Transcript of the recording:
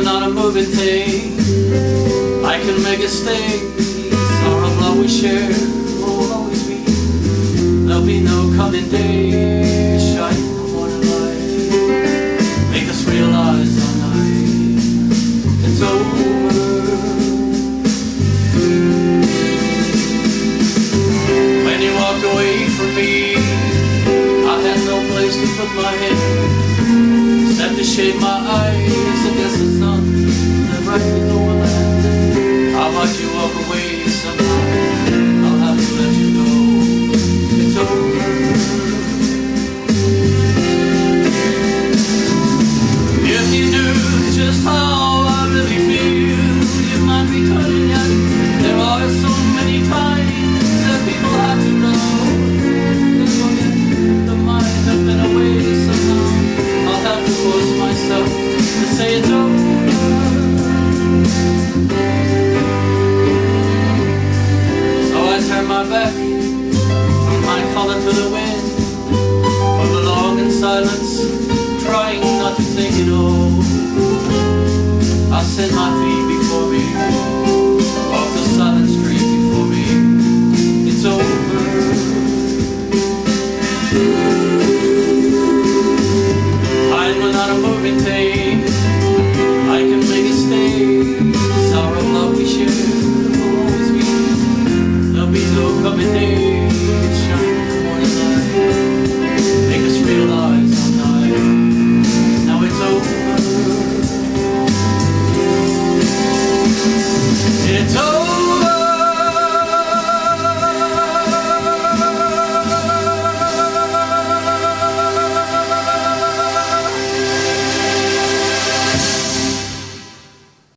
not a moving thing. I can make a stay. Sorrow of love we share will always be. There'll be no coming day. Shine in the morning light, make us realize our night it's over. When you walked away from me, I had no place to put my head, except to shade my eyes against the sun that rises over land. How about you walk away somehow? I'll have to let you go. It's over. If you knew just how I really feel, you might be turning out. There are so many times that people have to know. They forget the mind has been away somehow. I'll have to force myself to say it's over. So I turn my back, turn my collar to the wind, from the long in silence, trying not to think it all. I set my feet before me, walk the silent street before me. It's over. I'm not a moving thing. I can make it stay. Sorrow of love we share will always be. There'll be no coming day.